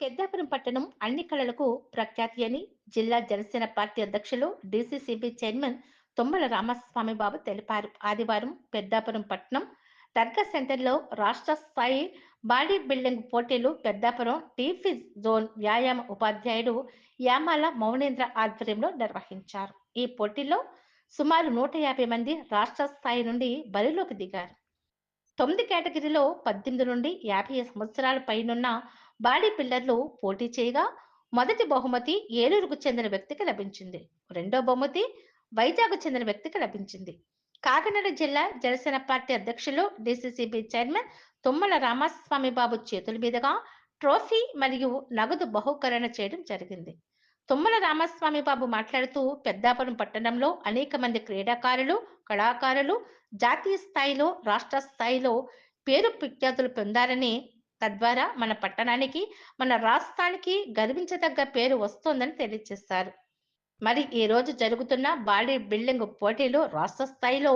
పెద్దాపురం పట్టణం అన్ని కళలకు ప్రఖ్యాతి అని జిల్లా జనసేన పార్టీ అధ్యక్షులు డీసీసీబీ చైర్మన్ తుమ్మల రామస్వామి బాబు తెలిపారు. ఆదివారం పెద్దాపురం పట్టణం దర్గా సెంటర్లో రాష్ట్ర స్థాయి బాడీ బిల్డింగ్ పోటీలు పెద్దాపురం టీఫిజ్ జోన్ వ్యాయామ ఉపాధ్యాయుడు యామాల మౌనేంద్ర ఆధ్వర్యంలో నిర్వహించారు. ఈ పోటీల్లో సుమారు 150 మంది రాష్ట్ర స్థాయి నుండి బరిలోకి దిగారు. 9 కేటగిరీలో 18 నుండి 50 సంవత్సరాల పైనున్న బాడీ బిల్డర్లు పోటీ చేయగా మొదటి బహుమతి ఏలూరుకు చెందిన వ్యక్తికి లభించింది. రెండో బహుమతి వైజాగ్ చెందిన వ్యక్తికి లభించింది. కాకినాడ జిల్లా జనసేన పార్టీ అధ్యక్షులు డీసీసీబీ చైర్మన్ తుమ్మల రామస్వామి బాబు చేతుల మీదుగా ట్రోఫీ మరియు నగదు బహుకరణ చేయడం జరిగింది. తుమ్మల రామస్వామి బాబు మాట్లాడుతూ పెద్దాపురం పట్టణంలో అనేక మంది క్రీడాకారులు, కళాకారులు జాతీయ స్థాయిలో, రాష్ట్ర స్థాయిలో పేరు ప్రఖ్యాతులు పొందారని, తద్వారా మన పట్టణానికి, మన రాష్ట్రానికి గర్వించదగ్గ పేరు వస్తోందని తెలియజేశారు. మరి ఈ రోజు జరుగుతున్న బాడీ బిల్డింగ్ పోటీలు రాష్ట్ర స్థాయిలో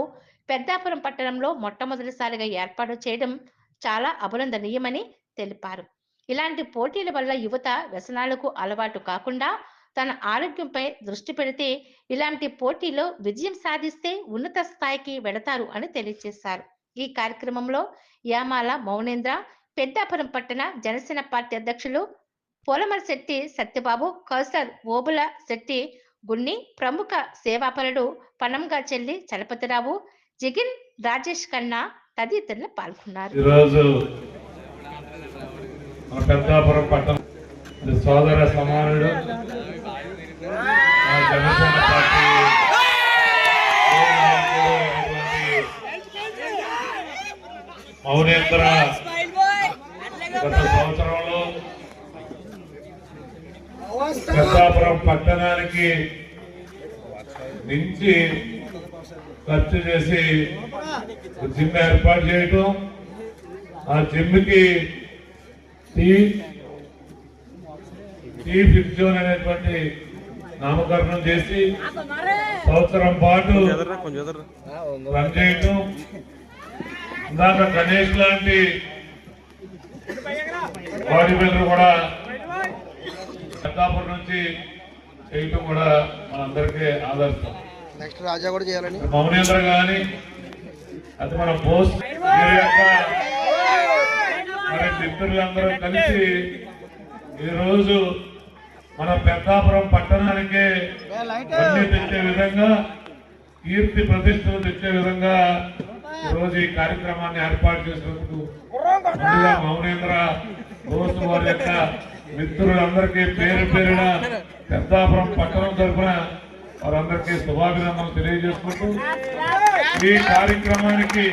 పెద్దాపురం పట్టణంలో మొట్టమొదటిసారిగా ఏర్పాటు చేయడం చాలా అభినందనీయమని తెలిపారు. ఇలాంటి పోటీల వల్ల యువత వ్యసనాలకు అలవాటు కాకుండా తన ఆరోగ్యంపై దృష్టి పెడితే ఇలాంటి పోటీలో విజయం సాధిస్తే ఉన్నత స్థాయికి వెళతారు అని తెలియజేశారు. ఈ కార్యక్రమంలో యామాల మౌనేంద్ర, పెద్దాపురం పట్టణ జనసేన పార్టీ అధ్యక్షులు పోలమరిశెట్టి సత్యబాబు, కౌసర్ ఓబుల శెట్టి గున్ని, ప్రముఖ సేవాపరుడు పనంగా చెల్లి చలపతిరావు, జిగిన్ రాజేష్ ఖన్నా తదితరులు పాల్గొన్నారు. పెద్దాపురం పట్టణ సోదర సమానుడు జనసేన పార్టీ మౌనేంద్ర గత సంవత్సరంలో పెద్దాపురం పట్టణానికి మించి ఖర్చు చేసి జిమ్ ఏర్పాటు చేయటం, ఆ జిమ్కి టీఫిజ్ జోన్ అనేటువంటి నామకరణం చేసి సంవత్సరం పాటు రన్ చేయటం, ఇందాక గణేష్ లాంటి బాడీ బిల్డర్ కూడా పెద్దాపురం నుంచి చేయటం కూడా మనందరికీ ఆదర్శం. నెక్స్ట్ రాజా కూడా చేయాలని మౌనేంద్ర గాని అది మన పోస్ట్ మరి మిత్రులందరూ కలిసి ఈరోజు మన పెద్దాపురం పట్టణానికి అన్ని తెచ్చే విధంగా, కీర్తి ప్రతిష్టలు తెచ్చే విధంగా ఈరోజు ఈ కార్యక్రమాన్ని ఏర్పాటు చేసినందుకు ముందుగా మౌనేంద్ర బోసు వారి యొక్క మిత్రులందరికీ పేరు పేరున పెద్దాపురం పట్టణం తరఫున వారందరికీ శుభాభినందనలు తెలియజేసుకుంటూ ఈ కార్యక్రమానికి